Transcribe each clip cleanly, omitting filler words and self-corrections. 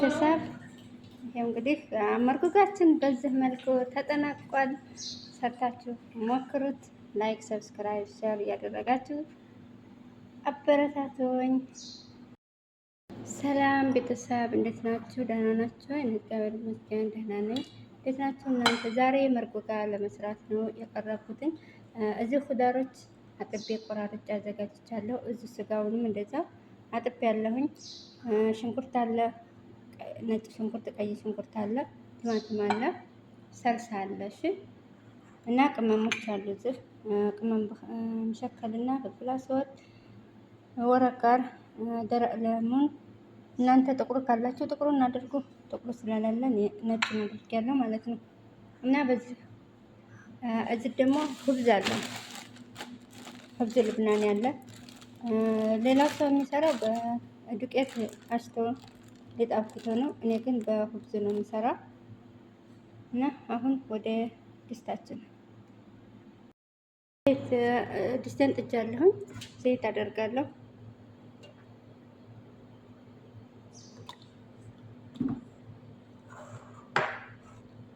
ቤተሰብ ይሄው እንግዲህ መርጉጋችን በዚህ መልኩ ተጠናቋል። ሰርታችሁ ሞክሩት። ላይክ፣ ሰብስክራይብ፣ ሼር እያደረጋችሁ አበረታቱኝ። ሰላም ቤተሰብ እንዴት ናችሁ? ደህና ናችሁ? እግዚአብሔር ይመስገን ደህና ነኝ። እንዴት ናችሁ እናንተ? ዛሬ መርጉጋ ለመስራት ነው የቀረብኩትኝ። እዚህ ኩዳሮች አጥቤ ቆራርጬ አዘጋጅቻለሁ። እዚህ ስጋውንም እንደዛ አጥቤ ያለሁኝ። ሽንኩርት አለ፣ ነጭ ሽንኩርት፣ ቀይ ሽንኩርት አለ፣ ቲማቲም አለ፣ ሰልሳ አለ። እሺ እና ቅመሞች አሉ። እዚህ ቅመም መሸከልና ፍልፍል አስወጥ፣ ወረቃር፣ ደረቅ ለሙን። እናንተ ጥቁር ካላችሁ ጥቁሩን አድርጉ። ጥቁሩ ስለሌለን ነጭ አድርጌያለሁ ማለት ነው። እና በዚህ እዚህ ደግሞ ሁብዝ አለ። ሁብዝ ልብናን ያለ ሌላው ሰው የሚሰራው በዱቄት አሽቶ ሊጣፍቶ ነው። እኔ ግን በሁብዝ ነው የምሰራው። እና አሁን ወደ ድስታችን ድስቴን ጥጃለሁኝ። ዘይት አደርጋለሁ።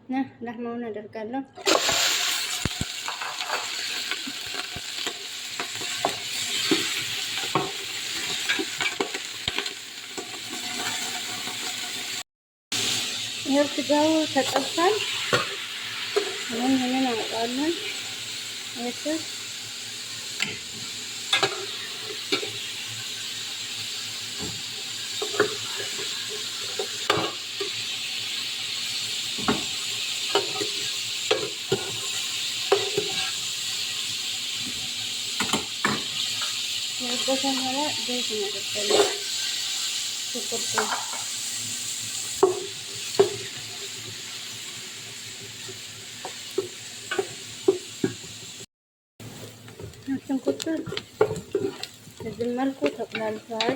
እና ለህማውን አደርጋለሁ። ይሄው ስጋው ተጠብሷል። ይሄንን አወጣዋለሁ። እሺ በተመራ ዘይት እናደርጋለን። ሽንኩርቱ በዚህ መልኩ ተቁላልቷል።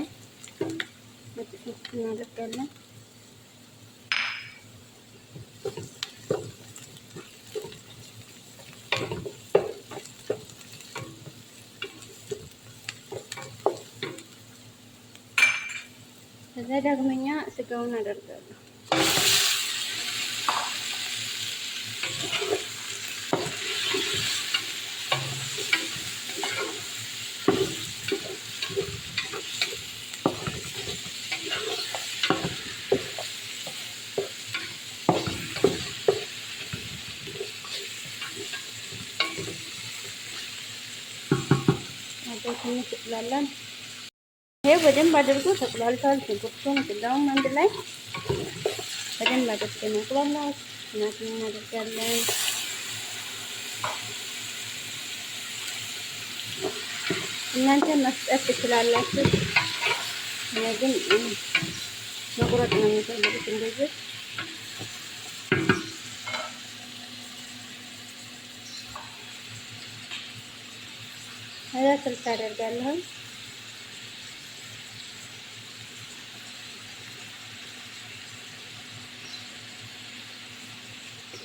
ነጭ ሽንኩርት እናደርጋለን። ከዛ ዳግመኛ ስጋውን አደርጋለሁ። ትንሽ ይቁላላል። ይሄ በደንብ አድርጎ ተቁላልቷል። ሽንኩርቱም ስጋውም አንድ ላይ በደንብ አድርገን እንቁላላው እናትን እናደርጋለን። እናንተ መስጠት ትችላላችሁ። እኔ ግን መቁረጥ ነው የሚፈልጉት እንደዚህ። ስልስ አደርጋለሁ።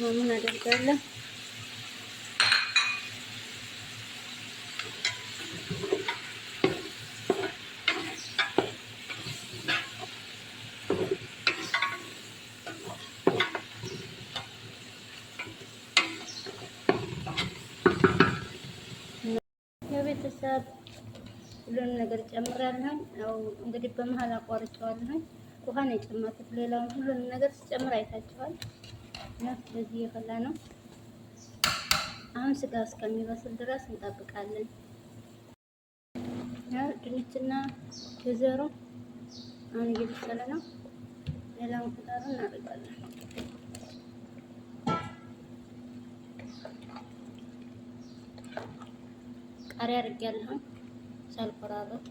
ምን አደርጋለሁ? የቤተሰብ ሁሉንም ነገር ጨምራለሁ። ያው እንግዲህ በመሀል አቋርጬዋለሁ። ውሃ ነው የጨመርኩት። ሌላውን ሁሉንም ነገር ስጨምር አይታችኋል። ስለዚህ የፈላ ነው። አሁን ስጋ እስከሚበስል ድረስ እንጠብቃለን። ያው ድንችና ጀዘሮ አሁን እየበሰለ ነው። ሌላውን ፍጣሩ እናደርጋለን። ቃሪያ አድርጌያለሁ ሳልቆራረጥ።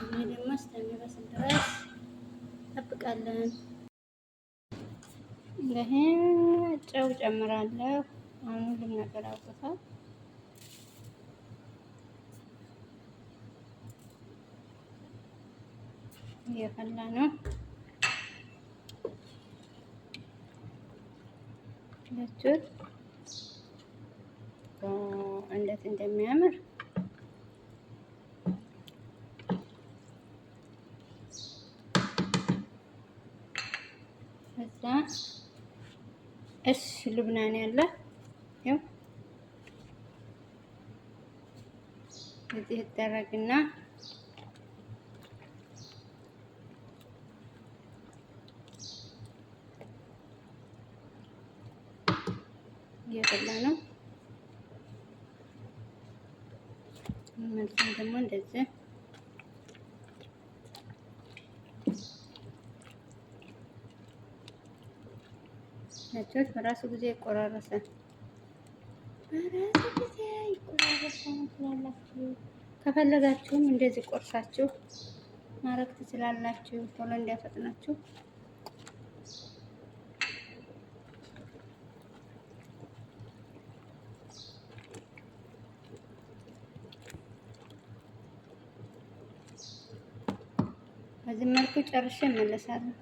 ይሄ ደግሞ እስከሚበስል ድረስ እንጠብቃለን። ይሄን ጨው ጨምራለሁ። አሁን ሁሉም ነገር አውጥቷል። እየፈላ ነው። ለቹት እንዴት እንደሚያምር እሺ ሉብናን ያለ ያው እዚህ ይደረግና እየበላ ነው። መልካም ደግሞ እንደዚህ ነጮች በራሱ ጊዜ ይቆራረሳል። በራሱ ጊዜ ይቆራረሳል ትላላችሁ። ከፈለጋችሁም እንደዚህ ቆርሳችሁ ማረግ ትችላላችሁ። ቶሎ እንዲያፈጥናችሁ በዚህ መልኩ ጨርሼ እመለሳለሁ።